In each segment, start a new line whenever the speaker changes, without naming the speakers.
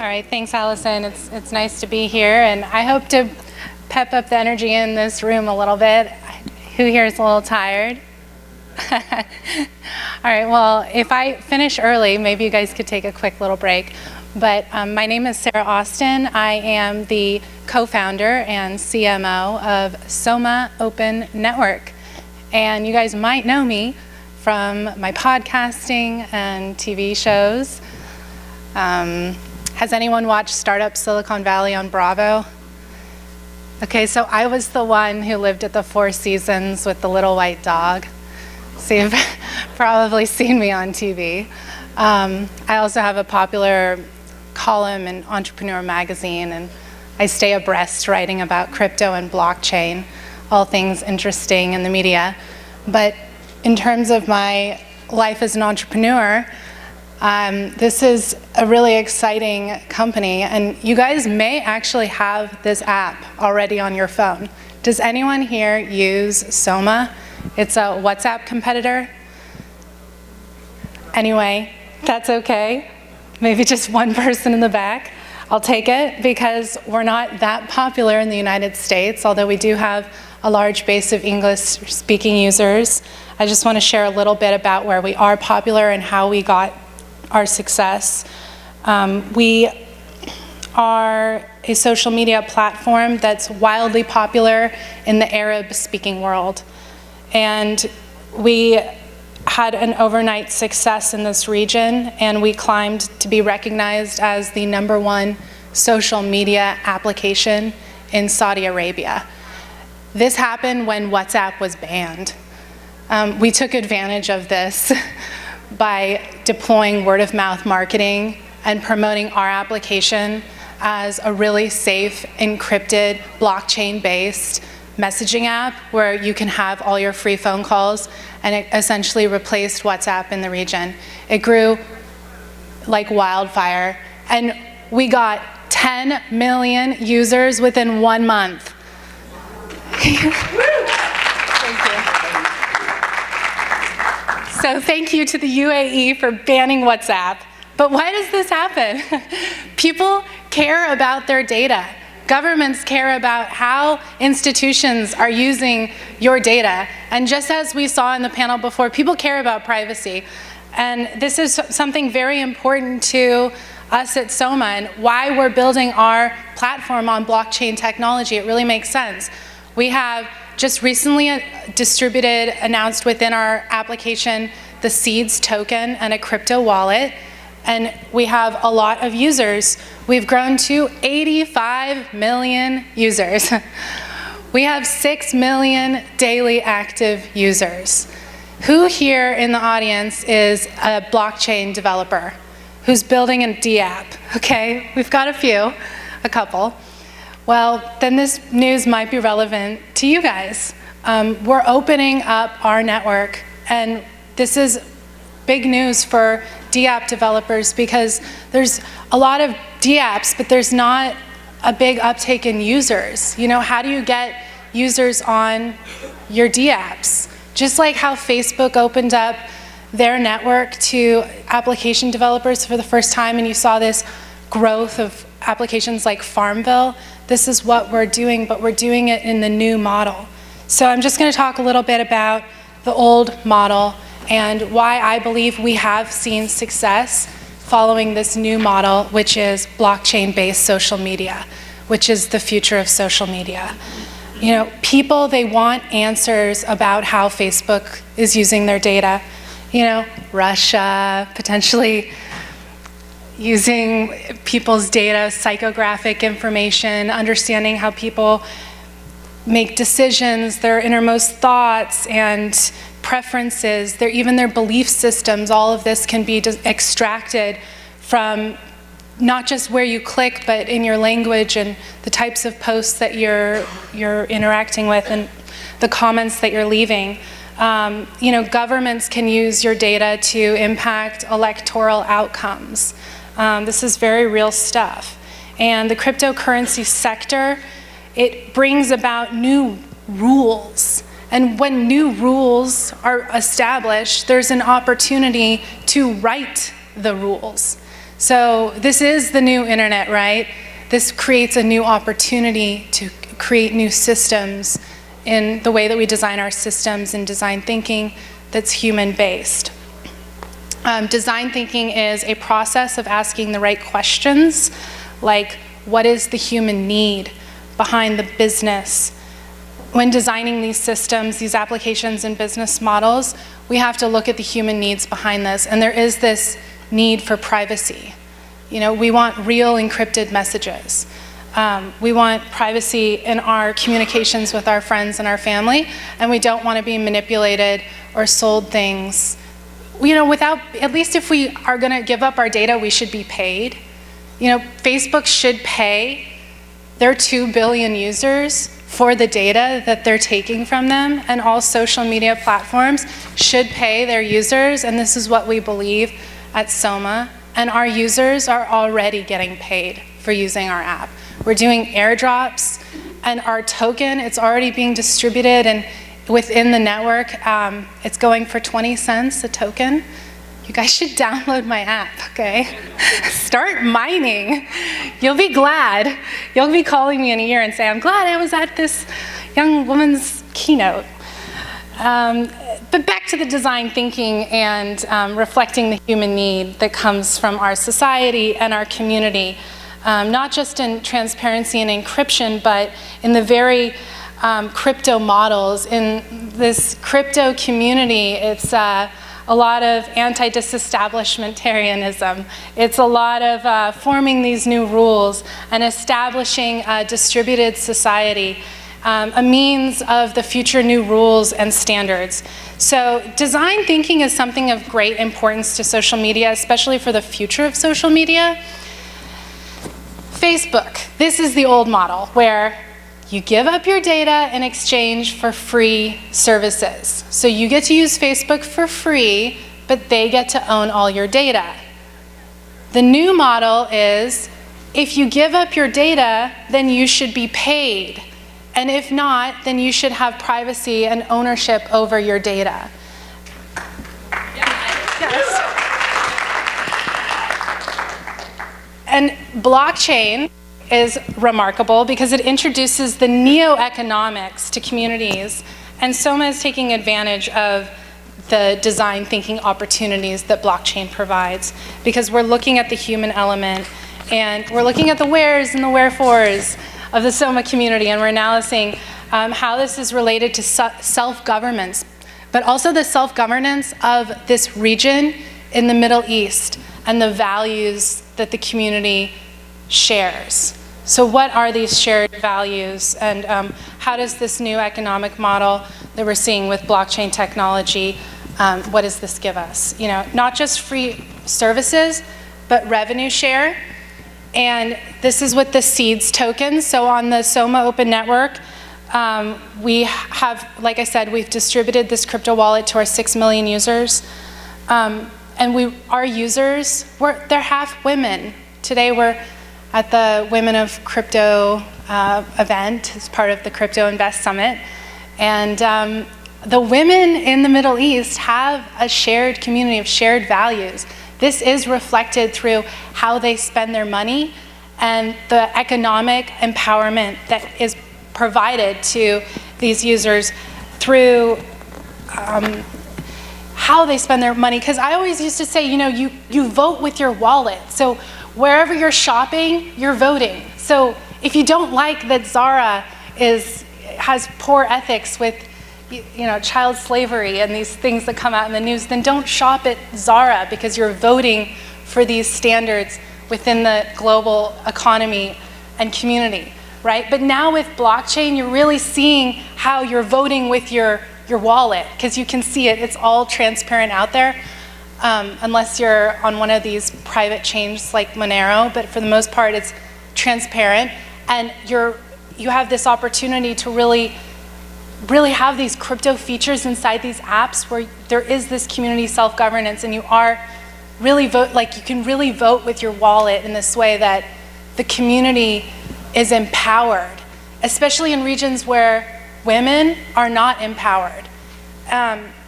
All right, thanks, Allison. It's nice to be here, and I hope to pep up the energy in this room a little bit. Who here is a little tired? All right, well, if I finish early, maybe you guys could take a quick little break. But my name is Sarah Austin. I am the co-founder and CMO of Soma Open Network. And you guys might know me from my podcasting and TV shows. Has anyone watched Startup Silicon Valley on Bravo? Okay, so I was the one who lived at the Four Seasons with the little white dog. So you've probably seen me on TV. I also have a popular column in Entrepreneur magazine, and I stay abreast writing about crypto and blockchain, all things interesting in the media. But in terms of my life as an entrepreneur, this is a really exciting company, and you guys may actually have this app already on your phone. Does anyone here use Soma? It's a WhatsApp competitor. Anyway, that's okay. Maybe just one person in the back. I'll take it because we're not that popular in the United States, although we do have a large base of English-speaking users. I just want to share a little bit about where we are popular and how we got our success. We are a social media platform that's wildly popular in the Arab-speaking world. And we had an overnight success in this region, and we climbed to be recognized as the #1 social media application in Saudi Arabia. This happened when WhatsApp was banned. We took advantage of this by deploying word-of-mouth marketing and promoting our application as a really safe, encrypted, blockchain-based messaging app where you can have all your free phone calls, and it essentially replaced WhatsApp in the region. It grew like wildfire, and we got 10 million users within 1 month. Thank you. So thank you to the UAE for banning WhatsApp. But why does this happen? People care about their data. Governments care about how institutions are using your data. And just as we saw in the panel before, people care about privacy. And this is something very important to us at Soma and why we're building our platform on blockchain technology. It really makes sense. We have just recently announced within our application the Seeds token and a crypto wallet. And we have a lot of users. We've grown to 85 million users. We have 6 million daily active users. Who here in the audience is a blockchain developer who's building a D-app? Okay, we've got a couple. Well, then this news might be relevant to you guys. We're opening up our network, and this is big news for D-app developers because there's a lot of D-apps, but there's not a big uptake in users. You know, how do you get users on your D-apps? Just like how Facebook opened up their network to application developers for the first time, and you saw this growth of applications like Farmville, this is what we're doing, but we're doing it in the new model. So I'm just going to talk a little bit about the old model and why I believe we have seen success following this new model, which is blockchain-based social media, which is the future of social media. You know, people, they want answers about how Facebook is using their data. You know, Russia, potentially using people's data, psychographic information, understanding how people make decisions, their innermost thoughts and preferences, even their belief systems. All of this can be extracted from not just where you click, but in your language and the types of posts that you're interacting with and the comments that you're leaving. You know, governments can use your data to impact electoral outcomes. This is very real stuff. And the cryptocurrency sector, it brings about new rules. And when new rules are established, there's an opportunity to write the rules. So this is the new internet, right? This creates a new opportunity to create new systems in the way that we design our systems and design thinking that's human-based. Design thinking is a process of asking the right questions, like what is the human need behind the business? When designing these systems, these applications and business models, we have to look at the human needs behind this, and there is this need for privacy. You know, we want real encrypted messages. We want privacy in our communications with our friends and our family, and we don't want to be manipulated or sold things. You know, without, at least if we are going to give up our data, we should be paid. You know, Facebook should pay their 2 billion users for the data that they're taking from them, and all social media platforms should pay their users, and this is what we believe at SOMA, and our users are already getting paid for using our app. We're doing airdrops, and our token, it's already being distributed, and within the network, it's going for 20 cents a token. You guys should download my app, okay? Start mining. You'll be glad. You'll be calling me in a year and say, I'm glad I was at this young woman's keynote. But back to the design thinking and reflecting the human need that comes from our society and our community, not just in transparency and encryption, but in the very crypto models. In this crypto community, it's a lot of anti-disestablishmentarianism. It's a lot of forming these new rules and establishing a distributed society, a means of the future new rules and standards. So design thinking is something of great importance to social media, especially for the future of social media. Facebook, this is the old model where you give up your data in exchange for free services. So you get to use Facebook for free, but they get to own all your data. The new model is, if you give up your data, then you should be paid. And if not, then you should have privacy and ownership over your data. Yes. And blockchain is remarkable because it introduces the neo-economics to communities, and SOMA is taking advantage of the design thinking opportunities that blockchain provides, because we're looking at the human element, and we're looking at the wheres and the wherefores of the SOMA community, and we're analyzing how this is related to self-governance, but also the self-governance of this region in the Middle East and the values that the community shares. So what are these shared values, and how does this new economic model that we're seeing with blockchain technology, what does this give us? You know, not just free services, but revenue share. And this is with the SEEDS token. So on the SOMA Open Network, we have, like I said, we've distributed this crypto wallet to our 6 million users. And our users, they're half women. Today we're at the Women of Crypto event as part of the Crypto Invest Summit. And the women in the Middle East have a shared community of shared values. This is reflected through how they spend their money and the economic empowerment that is provided to these users through how they spend their money. Because I always used to say, you know, you vote with your wallet. So wherever you're shopping, you're voting. So if you don't like that Zara has poor ethics with, you know, child slavery and these things that come out in the news, then don't shop at Zara, because you're voting for these standards within the global economy and community, right? But now with blockchain, you're really seeing how you're voting with your wallet, because you can see it. It's all transparent out there, unless you're on one of these private chains like Monero, but for the most part, it's transparent. And you have this opportunity to really have these crypto features inside these apps where there is this community self-governance, and you are really you can really vote with your wallet in this way that the community is empowered, especially in regions where women are not empowered.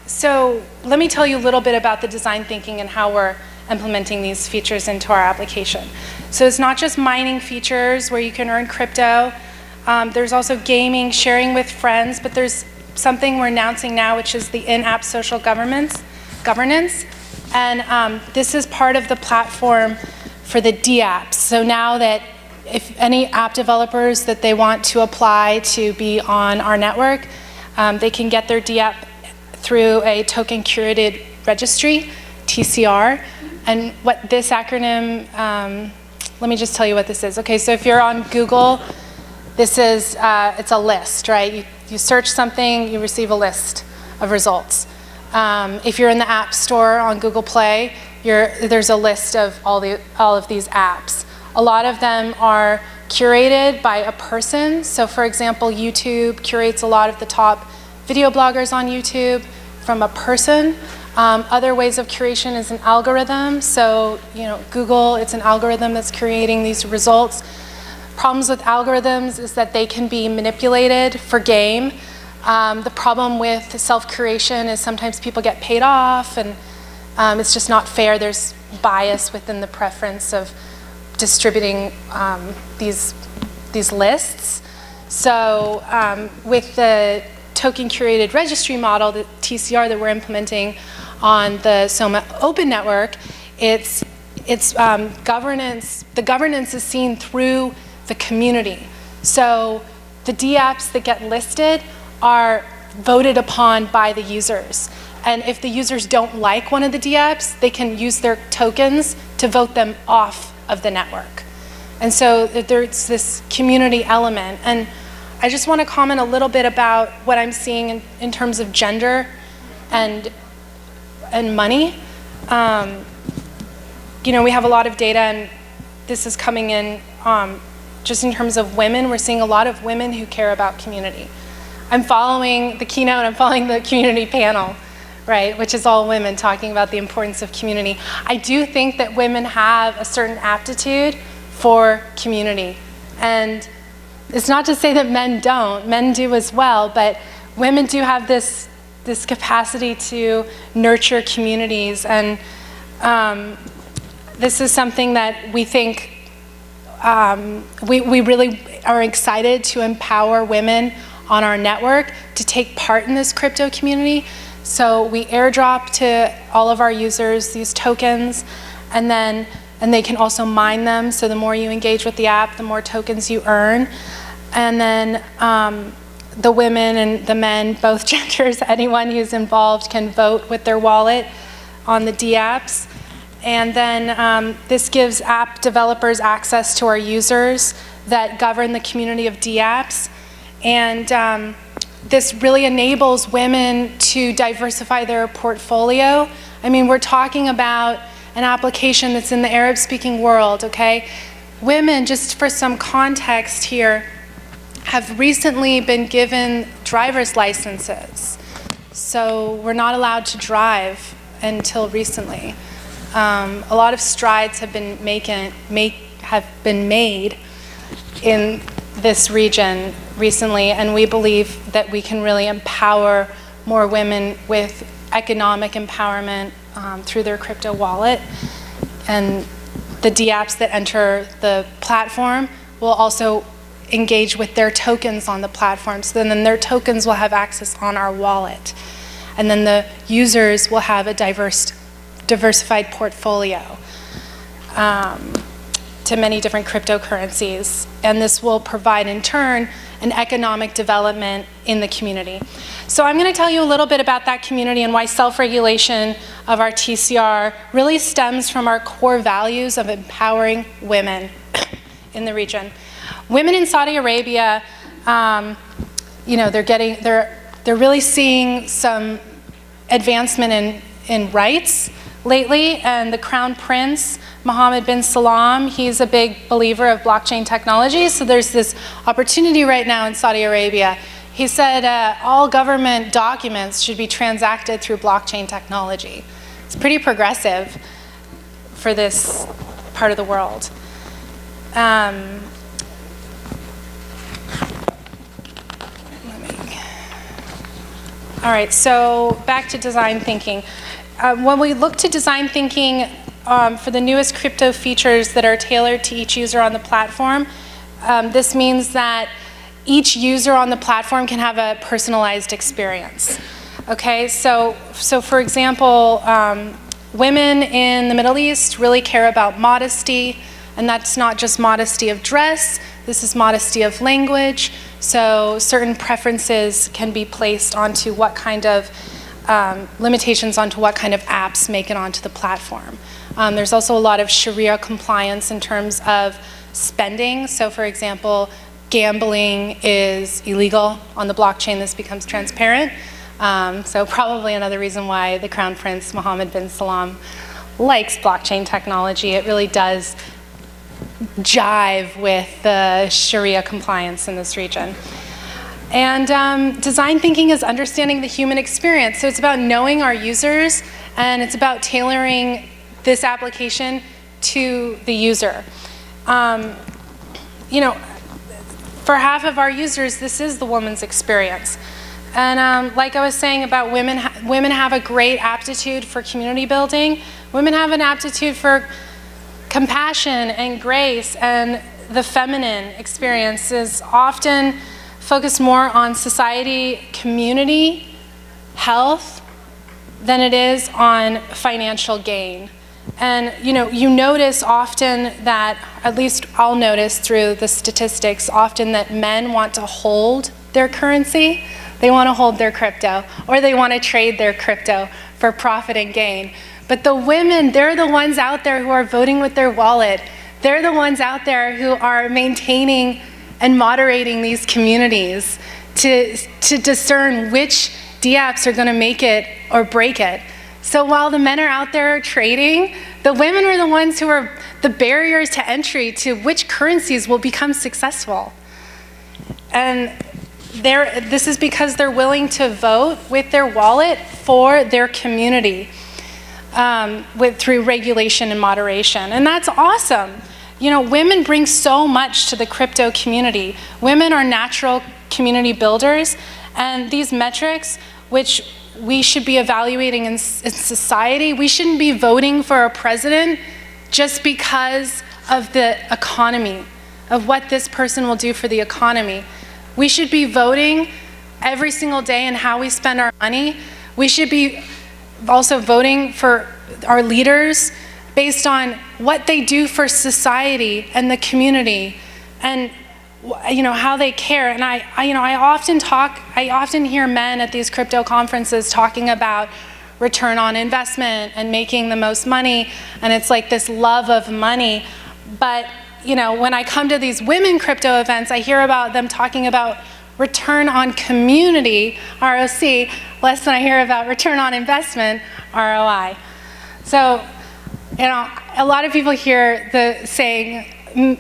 So let me tell you a little bit about the design thinking and how we're implementing these features into our application. So it's not just mining features where you can earn crypto. There's also gaming, sharing with friends, but there's something we're announcing now, which is the in-app social governance. And this is part of the platform for the DApps. So now that if any app developers that they want to apply to be on our network, they can get their DApp through a token curated registry, TCR. And what this acronym, let me just tell you what this is. Okay, so if you're on Google, this is, it's a list, right? You search something, you receive a list of results. If you're in the App Store on Google Play, there's a list of all of these apps. A lot of them are curated by a person. So for example, YouTube curates a lot of the top video bloggers on YouTube from a person. Other ways of curation is an algorithm. So, Google, it's an algorithm that's creating these results. Problems with algorithms is that they can be manipulated for gain. The problem with self-curation is sometimes people get paid off, and it's just not fair. There's bias within the preference of distributing these lists. So with the token curated registry model, the TCR that we're implementing on the SOMA Open Network, it's governance. The governance is seen through the community. So the DApps that get listed are voted upon by the users. And if the users don't like one of the DApps, they can use their tokens to vote them off of the network. And so there's this community element. And I just want to comment a little bit about what I'm seeing in terms of gender and money. We have a lot of data, and this is coming in just in terms of women. We're seeing a lot of women who care about community. I'm following the keynote, I'm following the community panel, right, which is all women talking about the importance of community. I do think that women have a certain aptitude for community. And it's not to say that men don't, men do as well, but women do have this capacity to nurture communities. And this is something that we think we really are excited to empower women on our network to take part in this crypto community. So we airdrop to all of our users these tokens, and they can also mine them. So the more you engage with the app, the more tokens you earn. And then the women and the men, both genders, anyone who's involved can vote with their wallet on the DApps. And then this gives app developers access to our users that govern the community of DApps. And this really enables women to diversify their portfolio. I mean, we're talking about an application that's in the Arab-speaking world, okay? Women, just for some context here, have recently been given driver's licenses. So we're not allowed to drive until recently. A lot of strides have been made in this region recently, and we believe that we can really empower more women with economic empowerment through their crypto wallet. And the DApps that enter the platform will also engage with their tokens on the platform. So then their tokens will have access on our wallet. And then the users will have a diversified portfolio to many different cryptocurrencies. And this will provide, in turn, an economic development in the community. So I'm going to tell you a little bit about that community and why self-regulation of our TCR really stems from our core values of empowering women in the region. Women in Saudi Arabia, they're really seeing some advancement in rights lately, and the Crown Prince, Mohammed bin Salman, he's a big believer of blockchain technology, so there's this opportunity right now in Saudi Arabia. He said all government documents should be transacted through blockchain technology. It's pretty progressive for this part of the world. All right, so back to design thinking. When we look to design thinking for the newest crypto features that are tailored to each user on the platform. This means that each user on the platform can have a personalized experience. Okay, so for example, women in the Middle East really care about modesty, and that's not just modesty of dress, this is modesty of language. So certain preferences can be placed onto what kind of limitations onto what kind of apps make it onto the platform. There's also a lot of Sharia compliance in terms of spending. So for example, gambling is illegal on the blockchain. This becomes transparent. So probably another reason why the Crown Prince Mohammed bin Salman likes blockchain technology. It really does jive with the Sharia compliance in this region. And design thinking is understanding the human experience. So it's about knowing our users, and it's about tailoring this application to the user. You know, for half of our users, this is the woman's experience. And like I was saying about women, women have a great aptitude for community building. Women have an aptitude for compassion and grace, and the feminine experience is often focused more on society, community, health, than it is on financial gain. And you notice often that, at least I'll notice through the statistics, often that men want to hold their currency. They want to hold their crypto, or they want to trade their crypto for profit and gain. But the women, they're the ones out there who are voting with their wallet. They're the ones out there who are maintaining and moderating these communities to discern which dApps are going to make it or break it. So while the men are out there trading, the women are the ones who are the barriers to entry to which currencies will become successful. And this is because they're willing to vote with their wallet for their community through regulation and moderation. And that's awesome. You know, women bring so much to the crypto community. Women are natural community builders, and these metrics, which we should be evaluating in society, we shouldn't be voting for a president just because of the economy, of what this person will do for the economy. We should be voting every single day in how we spend our money. We should be also voting for our leaders based on what they do for society and the community, and how they care. And I often hear men at these crypto conferences talking about return on investment and making the most money, and it's like this love of money. But when I come to these women crypto events, I hear about them talking about return on community, ROC, less than I hear about return on investment, ROI. So, a lot of people hear the saying,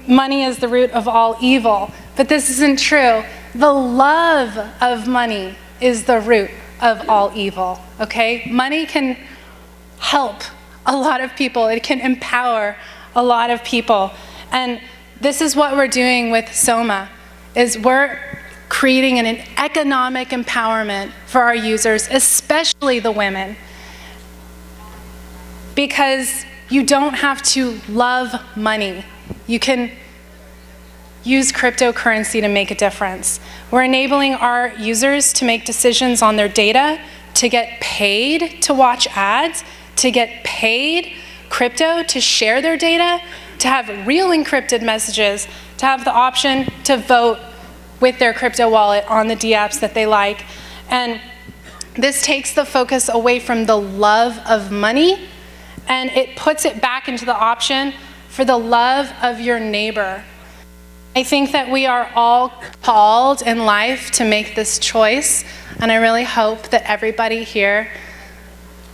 money is the root of all evil, but this isn't true. The love of money is the root of all evil, okay? Money can help a lot of people. It can empower a lot of people. And this is what we're doing with Soma, is we're creating an economic empowerment for our users, especially the women, because you don't have to love money. You can use cryptocurrency to make a difference. We're enabling our users to make decisions on their data, to get paid to watch ads, to get paid crypto to share their data, to have real encrypted messages, to have the option to vote with their crypto wallet on the dApps that they like. And this takes the focus away from the love of money, and it puts it back into the option for the love of your neighbor. I think that we are all called in life to make this choice, and I really hope that everybody here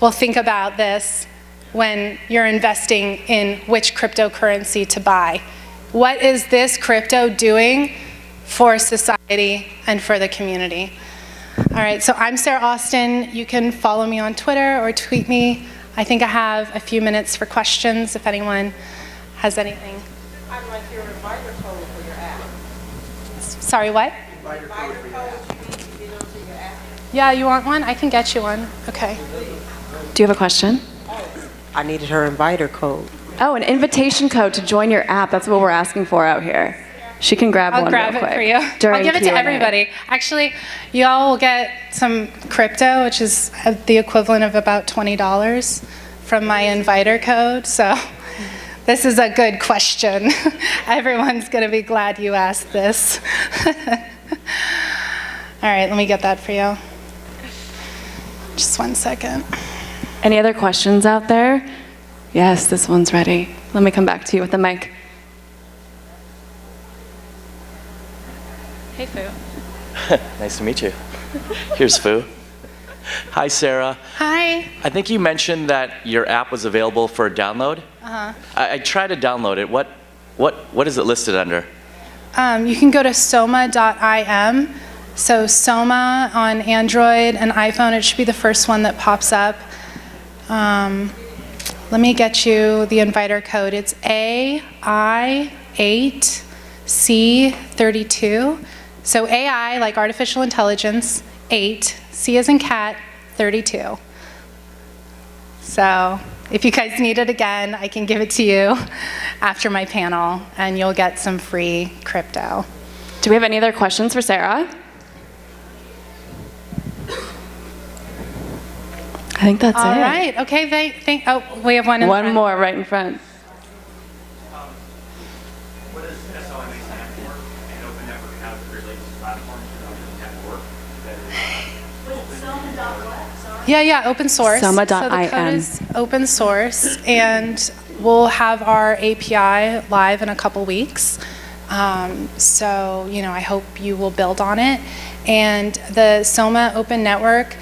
will think about this when you're investing in which cryptocurrency to buy. What is this crypto doing for society and for the community? All right, so I'm Sarah Austin. You can follow me on Twitter or tweet me. I think I have a few minutes for questions if anyone has anything.
I'd like your reminder code for your app.
Sorry, what?
Reminder code you need to get onto your app.
Yeah, you want one? I can get you one. Okay.
Do you have a question?
I needed her inviter code.
Oh, an invitation code to join your app. That's what we're asking for out here. She can grab
I'll
one
grab
real
it
quick
for you.
during
I'll give it to
Q&A.
everybody. Actually, you all will get some crypto, which is the equivalent of about $20 from my inviter code. So this is a good question. Everyone's going to be glad you asked this. All right, let me get that for you. Just 1 second.
Any other questions out there? Yes, this one's ready. Let me come back to you with the mic. Hey, Fu.
Nice to meet you. Here's Fu. Hi, Sarah.
Hi.
I think you mentioned that your app was available for download.
Uh-huh.
I tried to download it. What is it listed under?
You can go to soma.im. So Soma on Android and iPhone, it should be the first one that pops up. Let me get you the inviter code. It's AI8C32. So AI, like artificial intelligence, 8, C as in cat, 32. So if you guys need it again, I can give it to you after my panel, and you'll get some free crypto.
Do we have any other questions for Sarah? I think that's
All
it.
right. Okay. Oh, we have one in the
One
front.
more right in front.
What does SOMA stand for? And Open Network, how does it relate to platforms and Open Network?
Yeah, open source.
Soma.im.
So the code is open source, and we'll have our API live in a couple weeks. So, I hope you will build on it. And the Soma Open Network,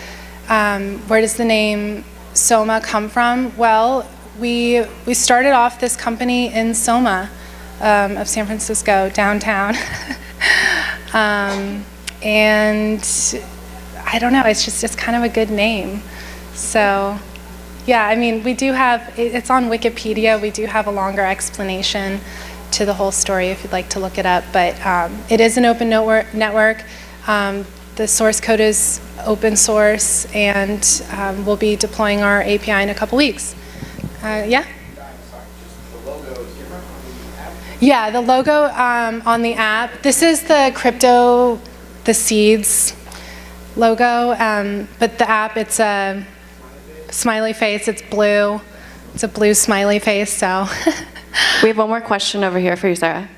where does the name Soma come from? Well, we started off this company in Soma of San Francisco, downtown. And I don't know, it's kind of a good name. So, yeah, we do have, it's on Wikipedia, we do have a longer explanation to the whole story if you'd like to look it up, but it is an open network. The source code is open source, and we'll be deploying our API in a couple weeks. Yeah? Yeah, the logo on the app. This is the crypto, the seeds logo, but the app, it's a smiley face. It's blue. It's a blue smiley face, so.
We have one more question over here for you, Sarah.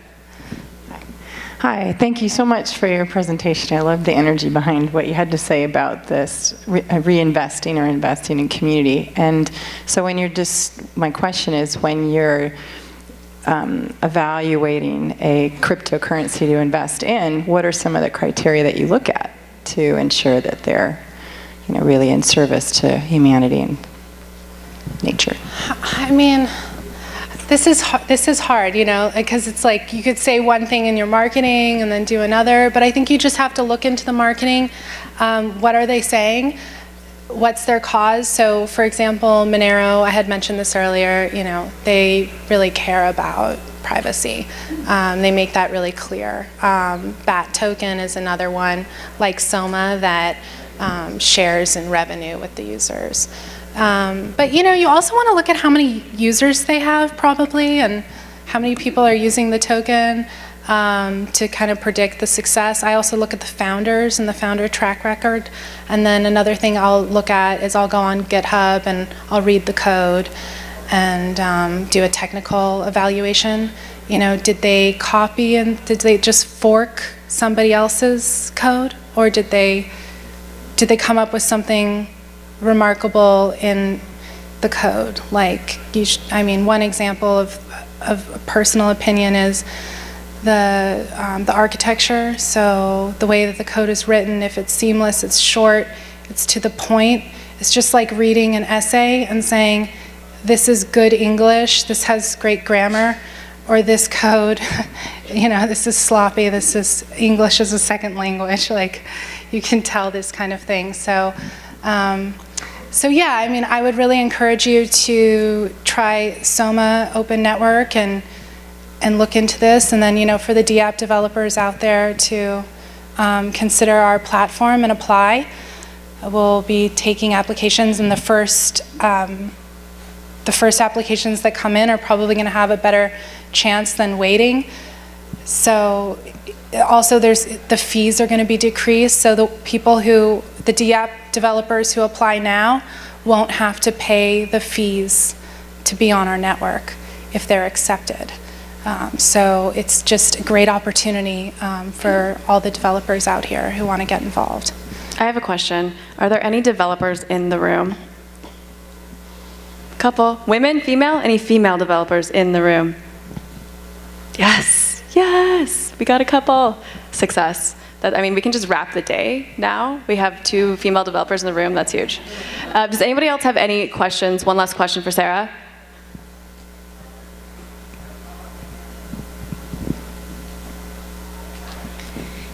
Hi, thank you so much for your presentation. I love the energy behind what you had to say about this reinvesting or investing in community. And so my question is, when you're evaluating a cryptocurrency to invest in, what are some of the criteria that you look at to ensure that they're really in service to humanity and nature?
This is hard, because it's like you could say one thing in your marketing and then do another, but I think you just have to look into the marketing. What are they saying? What's their cause? So, for example, Monero, I had mentioned this earlier, they really care about privacy. They make that really clear. BAT token is another one, like Soma, that shares in revenue with the users. But you also want to look at how many users they have probably, and how many people are using the token to kind of predict the success. I also look at the founders and the founder track record. And then another thing I'll look at is I'll go on GitHub and I'll read the code and do a technical evaluation. Did they copy and did they just fork somebody else's code, or did they come up with something remarkable in the code? Like, one example of personal opinion is the architecture. So the way that the code is written, if it's seamless, it's short, it's to the point. It's just like reading an essay and saying, this is good English, this has great grammar, or this code, this is sloppy, this is English as a second language. Like, you can tell this kind of thing. So yeah, I would really encourage you to try Soma Open Network and look into this. And then, for the DApp developers out there to consider our platform and apply. We'll be taking applications in the first the first applications that come in are probably going to have a better chance than waiting. So also the fees are going to be decreased, so the DApp developers who apply now won't have to pay the fees to be on our network if they're accepted. So it's just a great opportunity for all the developers out here who want to get involved.
I have a question. Are there any developers in the room? Couple. Women, female? Any female developers in the room? Yes, yes, we got a couple. Success. I mean, we can just wrap the day now. We have 2 female developers in the room, that's huge. Does anybody else have any questions? One last question for Sarah.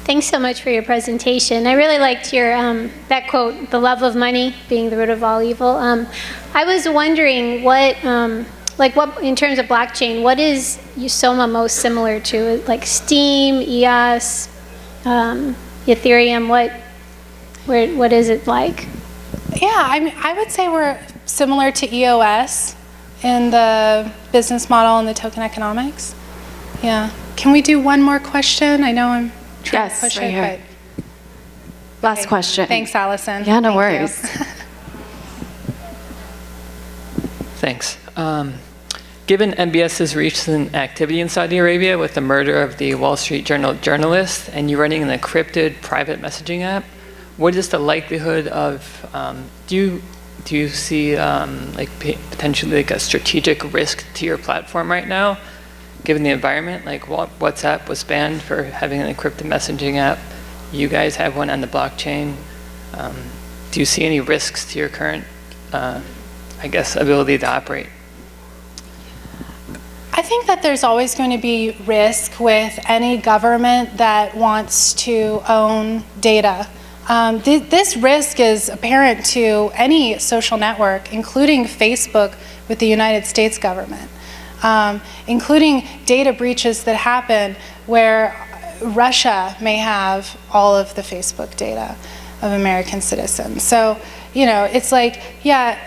Thanks so much for your presentation. I really liked your that quote, "The love of money being the root of all evil." I was wondering what in terms of blockchain, what is Soma most similar to? Like Steam, EOS, Ethereum. What is it like?
Yeah, I would say we're similar to EOS in the business model and the token economics. Yeah. Can we do one more question? I know I'm trying to push
right
it,
here.
but
Last question.
thanks, Allison.
Yeah, no
Thank
worries.
you.
Thanks. Given MBS's recent activity in Saudi Arabia with the murder of the Wall Street Journal journalist and you running an encrypted private messaging app, what is the likelihood of, do you see potentially like a strategic risk to your platform right now, given the environment? Like WhatsApp was banned for having an encrypted messaging app. You guys have one on the blockchain. Do you see any risks to your current, ability to operate?
I think that there's always going to be risk with any government that wants to own data. This risk is apparent to any social network, including Facebook with the United States government, including data breaches that happen where Russia may have all of the Facebook data of American citizens. So, it's like, yeah,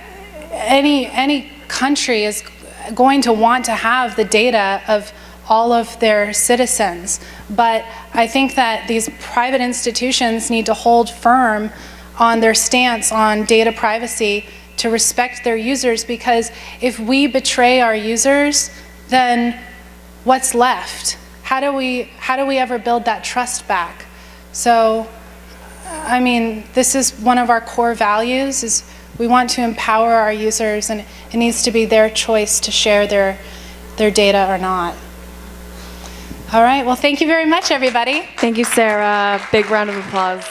any country is going to want to have the data of all of their citizens. But I think that these private institutions need to hold firm on their stance on data privacy to respect their users, because if we betray our users, then what's left? How do we ever build that trust back? So, I mean, this is one of our core values, is we want to empower our users, and it needs to be their choice to share their data or not. All right, well, thank you very much, everybody.
Thank you, Sarah. Big round of applause.